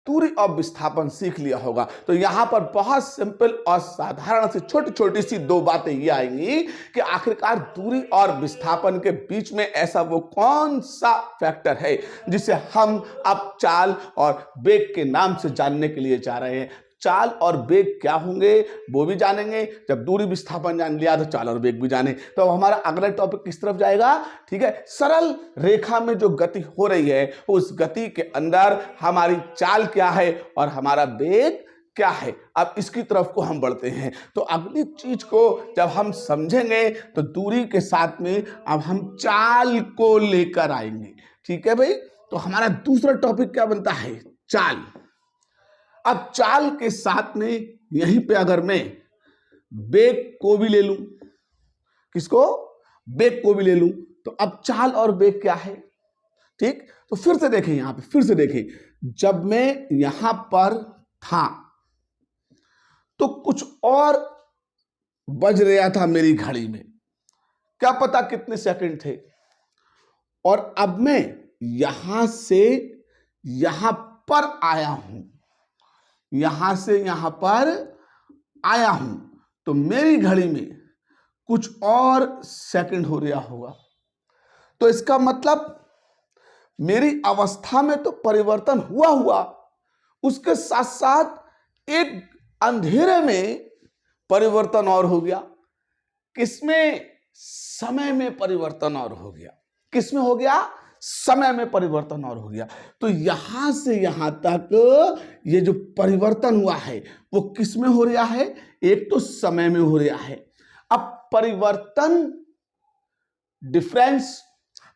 दूरी और विस्थापन सीख लिया होगा। तो यहां पर बहुत सिंपल और साधारण सी छोटी छोटी सी दो बातें ये आएंगी कि आखिरकार दूरी और विस्थापन के बीच में ऐसा वो कौन सा फैक्टर है जिसे हम अब चाल और वेग के नाम से जानने के लिए जा रहे हैं। चाल और वेग क्या होंगे वो भी जानेंगे। जब दूरी विस्थापन जान लिया तो चाल और वेग भी जाने। तो हमारा अगला टॉपिक किस तरफ जाएगा? ठीक है, सरल रेखा में जो गति हो रही है उस गति के अंदर हमारी चाल क्या है और हमारा वेग क्या है, अब इसकी तरफ को हम बढ़ते हैं। तो अगली चीज को जब हम समझेंगे तो दूरी के साथ में अब हम चाल को लेकर आएंगे। ठीक है भाई, तो हमारा दूसरा टॉपिक क्या बनता है? चाल। अब चाल के साथ में यहीं पे अगर मैं वेग को भी ले लूं, किसको? वेग को भी ले लूं, तो अब चाल और वेग क्या है? ठीक, तो फिर से देखें, यहां पे फिर से देखें, जब मैं यहां पर था तो कुछ और बज रहा था मेरी घड़ी में, क्या पता कितने सेकंड थे, और अब मैं यहां से यहां पर आया हूं, यहां से यहां पर आया हूं, तो मेरी घड़ी में कुछ और सेकंड हो रहा होगा। तो इसका मतलब मेरी अवस्था में तो परिवर्तन हुआ, उसके साथ साथ एक अंधेरे में परिवर्तन और हो गया। किसमें? समय में परिवर्तन और हो गया। किसमें हो गया? समय में परिवर्तन और हो गया। तो यहां से यहां तक ये जो परिवर्तन हुआ है वो किस में हो रहा है? एक तो समय में हो रहा है। अब परिवर्तन डिफरेंस,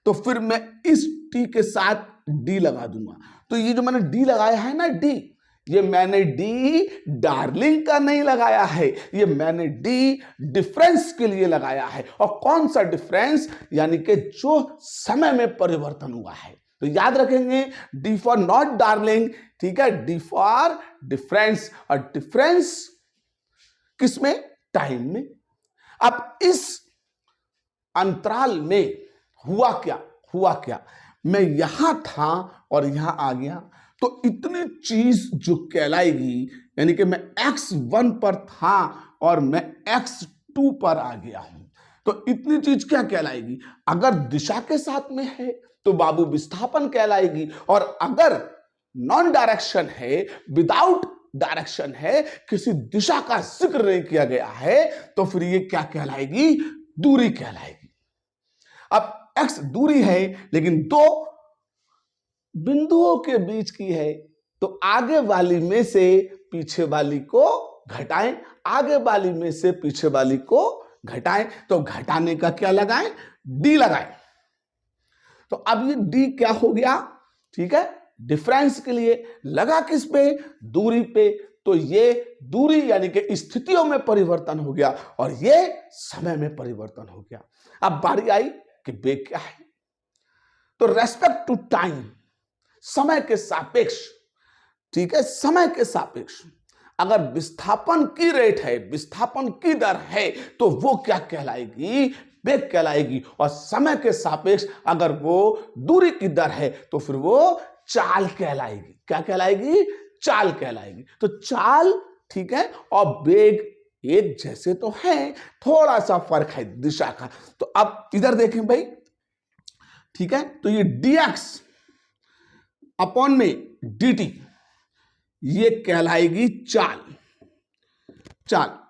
तो फिर मैं इस टी के साथ डी लगा दूंगा। तो ये जो मैंने डी लगाया है ना, डी, ये मैंने डी डार्लिंग का नहीं लगाया है, ये मैंने डी डिफरेंस के लिए लगाया है। और कौन सा डिफरेंस? यानी कि जो समय में परिवर्तन हुआ है। तो याद रखेंगे, डी फॉर नॉट डार्लिंग, ठीक है, डी फॉर डिफरेंस, और डिफरेंस किसमें? टाइम में। अब इस अंतराल में हुआ क्या? मैं यहां था और यहां आ गया, तो इतनी चीज जो कहलाएगी, यानी कि मैं x1 पर था और मैं x2 पर आ गया हूं, तो इतनी चीज क्या कहलाएगी? अगर दिशा के साथ में है तो बाबू विस्थापन कहलाएगी, और अगर नॉन डायरेक्शन है, विदाउट डायरेक्शन है, किसी दिशा का जिक्र नहीं किया गया है, तो फिर ये क्या कहलाएगी? दूरी कहलाएगी। अब x दूरी है, लेकिन दो बिंदुओं के बीच की है, तो आगे वाली में से पीछे वाली को घटाएं, आगे वाली में से पीछे वाली को घटाएं। तो घटाने का क्या लगाएं? डी लगाएं। तो अब ये डी क्या हो गया? ठीक है, डिफरेंस के लिए लगा किस पे? दूरी पे। तो ये दूरी यानी कि स्थितियों में परिवर्तन हो गया और ये समय में परिवर्तन हो गया। अब बारी आई कि वेग क्या है। तो रेस्पेक्ट टू टाइम, समय के सापेक्ष, ठीक है, समय के सापेक्ष अगर विस्थापन की रेट है, विस्थापन की दर है, तो वो क्या कहलाएगी? वेग कहलाएगी। और समय के सापेक्ष अगर वो दूरी की दर है तो फिर वो चाल कहलाएगी। क्या कहलाएगी? चाल कहलाएगी। तो चाल, ठीक है, और वेग एक जैसे तो है, थोड़ा सा फर्क है दिशा का। तो अब इधर देखें भाई, ठीक है, तो ये dx अपॉन में dt ये कहलाएगी चाल।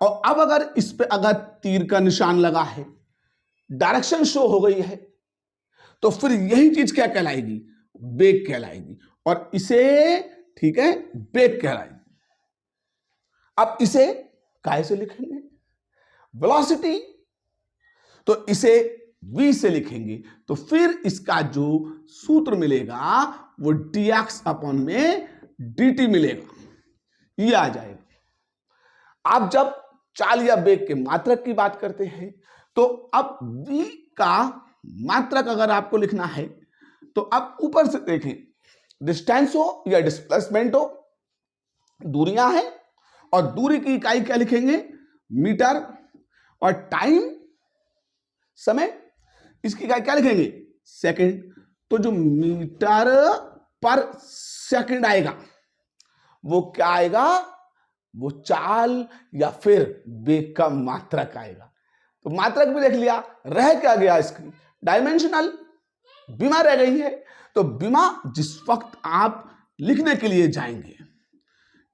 और अब अगर इस पे अगर तीर का निशान लगा है, डायरेक्शन शो हो गई है, तो फिर यही चीज क्या कहलाएगी? वेग कहलाएगी। और इसे, ठीक है, वेग कहलाएगी। अब इसे कैसे लिखेंगे? वेलोसिटी, तो इसे v से लिखेंगे, तो फिर इसका जो सूत्र मिलेगा वो dx अपॉन में dt मिलेगा, ये आ जाएगा। आप जब चाल या वेग के मात्रक की बात करते हैं, तो अब v का मात्रक अगर आपको लिखना है तो आप ऊपर से देखें, डिस्टेंस हो या डिस्प्लेसमेंट हो, दूरियां हैं, और दूरी की इकाई क्या लिखेंगे? मीटर, और टाइम, समय, इसकी इकाई क्या लिखेंगे? सेकंड। तो जो मीटर पर सेकंड आएगा, वो क्या आएगा, वो चाल या फिर वेग का मात्रक आएगा। तो मात्रक भी देख लिया, रह क्या गया, इसकी डायमेंशनल विमा रह गई है। तो विमा जिस वक्त आप लिखने के लिए जाएंगे,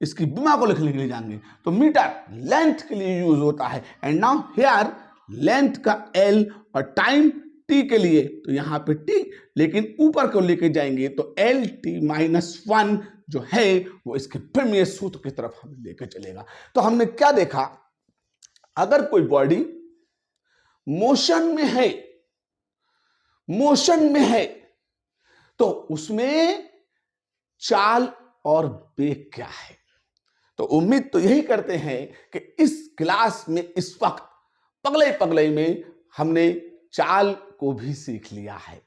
इसकी विमा को लिखने के लिए जाएंगे, तो मीटर लेंथ के लिए यूज होता है। एंड नाउ हियर लेंथ का एल और टाइम टी के लिए, तो यहां पे टी, लेकिन ऊपर को लेके जाएंगे तो एल टी माइनस 1 जो है वो इसके प्रमेय सूत्र की तरफ हमें लेके चलेगा। तो हमने क्या देखा, अगर कोई बॉडी मोशन में है तो उसमें चाल और वेग क्या है। तो उम्मीद तो यही करते हैं कि इस क्लास में इस वक्त पगले में हमने चाल को भी सीख लिया है।